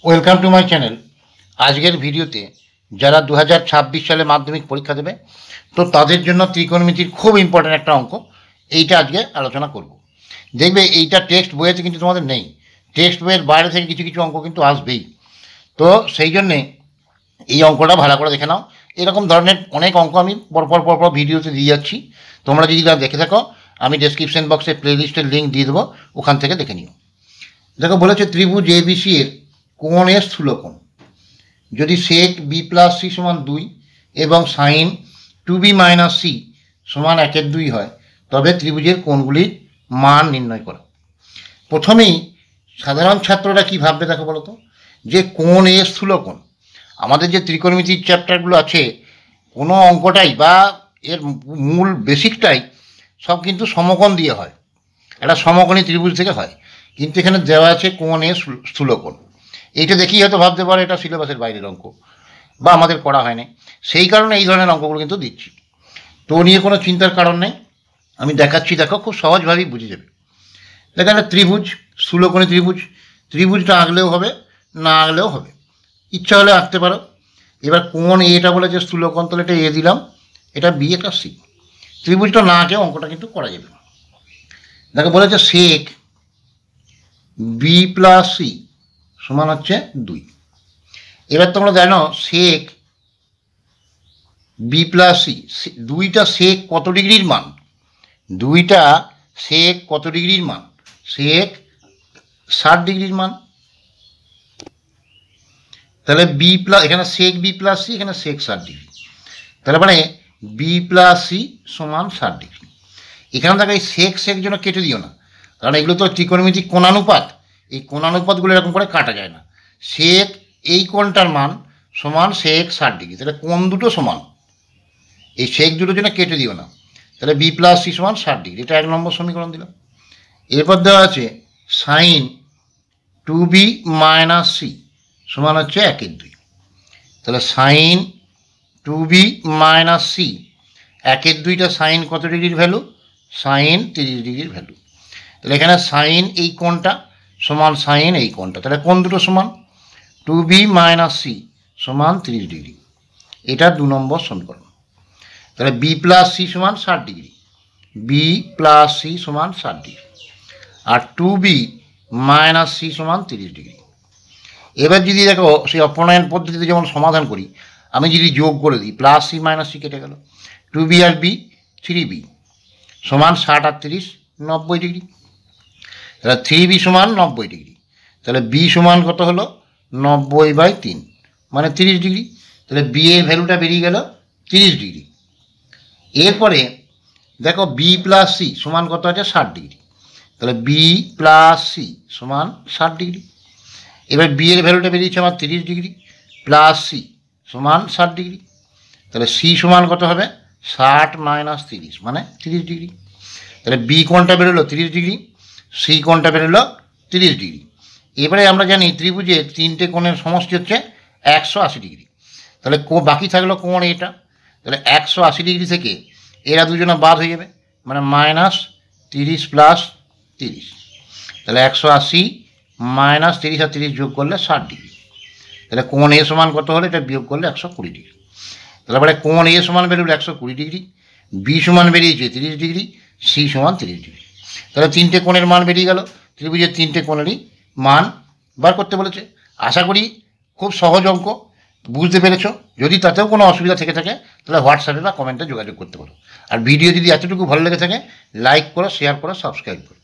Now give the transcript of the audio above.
Welcome to my channel. আজকের ভিডিওতে যারা 2026 সালে মাধ্যমিক পরীক্ষা দেবে তো তাদের জন্য ত্রিকোণমিতির খুব ইম্পর্ট্যান্ট একটা অঙ্ক, এইটা আজকে আলোচনা করব। দেখবে এইটা টেক্সট বইয়েতে কিন্তু তোমাদের নেই, টেক্সট বইয়ের বাইরে থেকে কিছু কিছু অঙ্ক কিন্তু আসবেই। তো সেই জন্যে এই অঙ্কটা ভালো করে দেখে নাও। এরকম ধরনের অনেক অঙ্ক আমি পরপর ভিডিওতে দিয়ে যাচ্ছি, তোমরা যদি না দেখে থাকো আমি ডেসক্রিপশন বক্সে প্লেলিস্টের লিঙ্ক দিয়ে দেবো, ওখান থেকে দেখে নিও। দেখো বলেছে ত্রিভুজ এবিসি এর কোণ এর স্থূলকোণ যদি সেক বি প্লাস সি সমান 2 এবং সাইন 2b মাইনাস সি সমান 1/2 হয়, তবে ত্রিভুজের কোণগুলির মান নির্ণয় করো। প্রথমেই সাধারণ ছাত্ররা কি ভাববে দেখো বলো তো, যে কোণ এর স্থূলকোণ, আমাদের যে ত্রিকোণমিতির চ্যাপ্টারগুলো আছে কোনো অঙ্কটাই বা এর মূল বেসিকটাই সব কিন্তু সমকোণ দিয়ে হয়, একটা সমকোণী ত্রিভুজ থেকে হয়, কিন্তু এখানে দেওয়া আছে কোণ এর স্থূলকোণ। এইটা দেখেই হয়তো ভাবতে পারে এটা সিলেবাসের বাইরের অঙ্ক বা আমাদের পড়া হয় না, সেই কারণে এই ধরনের অঙ্কগুলো কিন্তু দিচ্ছি। তো নিয়ে কোনো চিন্তার কারণ নেই, আমি দেখাচ্ছি, দেখো খুব সহজভাবেই বুঝে যাবে। দেখো একটা ত্রিভুজ, স্থূলকোণী ত্রিভুজ, ত্রিভুজটা আঁকলেও হবে না আঁকলেও হবে, ইচ্ছা হলে আঁকতে পারো। এবার কোণ এটা বলে যে স্থূলকোণ, তাহলে এটা এ দিলাম, এটা বি, এটা সি। ত্রিভুজটা না আঁকে অঙ্কটা কিন্তু করা যাবে। দেখো বলেছে সেক বি প্লাস সি সমান হচ্ছে 2। এবার তোমরা জানো সেক বি প্লাস সি, দুইটা সেক কত ডিগ্রির মান, দুইটা সেক কত ডিগ্রির মান, সেক 60 ডিগ্রির মান। তাহলে বি প্লাস, এখানে সেক বি প্লাস সি, এখানে সেক 60 ডিগ্রি, তাহলে মানে বি প্লাস সি সমান 60 ডিগ্রি। এখানে দেখো এই সেক সেক জন্য কেটে দিও না, কারণ এগুলো তো ত্রিকোণমিতিক কোণানুপাত, এই কোণানুপাতগুলো এরকম করে কাটা যায় না। সেক এই কোণটার মান সমান সেক 60 ডিগ্রি, তাহলে কোণ দুটো সমান, এই সেক দুটোর জন্য কেটে দিও না, তাহলে বি প্লাস সি সমান 60 ডিগ্রি, এটা 1 নম্বর সমীকরণ দিলাম। এরপর দেওয়া আছে সাইন 2b মাইনাস সি সমান হচ্ছে 1/2, তাহলে সাইন 2b মাইনাস সি 1/2টা সাইন কত ডিগ্রির ভ্যালু, সাইন 30 ডিগ্রির ভ্যালু। তাহলে এখানে সাইন এই কোণটা সমান সাইন এই কোণটা, তাহলে কোণ দুটো সমান, 2b মাইনাস সি সমান 30 ডিগ্রি, এটা 2 নম্বর সমীকরণ। তাহলে বি প্লাস সি সমান 60 ডিগ্রি, বি প্লাস সি সমান 60 ডিগ্রি, আর 2b মাইনাস সি সমান 30 ডিগ্রি। এবার যদি দেখো সেই অপনয়ন পদ্ধতিতে যেমন সমাধান করি, আমি যদি যোগ করে দিই প্লাস সি মাইনাস সি কেটে গেল, 2b আর বি 3b সমান 60 আর 30 90 ডিগ্রি, তাহলে 3b সমান 90 ডিগ্রি, তাহলে বি সমান কত হলো 90/3 মানে 30 ডিগ্রি, তাহলে বি এর ভ্যালুটা বেরিয়ে গেল 30 ডিগ্রি। এরপরে দেখো বি প্লাস সি সমান কত আছে 60 ডিগ্রি, তাহলে বি প্লাস সি সমান 60 ডিগ্রি। এবার বি এর ভ্যালুটা বেরিয়েছে আমার 30 ডিগ্রি, প্লাস সি সমান 60 ডিগ্রি, তাহলে সি সমান কত হবে 60 মাইনাস 30 মানে 30 ডিগ্রি, তাহলে বি কোণটা বেরোলো 30 ডিগ্রি, সি কোণটা বেরোলো 30 ডিগ্রি। এবারে আমরা জানি ত্রিভুজের তিনটে কোণের সমষ্টি হচ্ছে 180 ডিগ্রি, তাহলে বাকি থাকলো কোণ এটা, তাহলে 180 ডিগ্রি থেকে এরা দুজনে বাদ হয়ে যাবে, মানে মাইনাস 30 প্লাস 30, তাহলে 180 মাইনাস 30 আর 30 যোগ করলে 60 ডিগ্রি, তাহলে কোণ এ সমান কত হলো, এটা বিয়োগ করলে 120 ডিগ্রি। তাহলে পরে কোণ এ সমান বেরোলো 120 ডিগ্রি, বি সমান বেরিয়েছে 30 ডিগ্রি, সি সমান 30 ডিগ্রি, তাহলে তিনটে কোণের মান বেরিয়ে গেল, ত্রিভুজের তিনটে কোণেরই মান বার করতে বলেছে। আশা করি খুব সহজ অঙ্ক, বুঝতে পেরেছো। যদি তাতেও কোনো অসুবিধা থেকে থাকে তাহলে হোয়াটসঅ্যাপে বা কমেন্টে যোগাযোগ করতে পারো। আর ভিডিও যদি এতটুকু ভালো লেগে থাকে লাইক করো, শেয়ার করো, সাবস্ক্রাইব করো।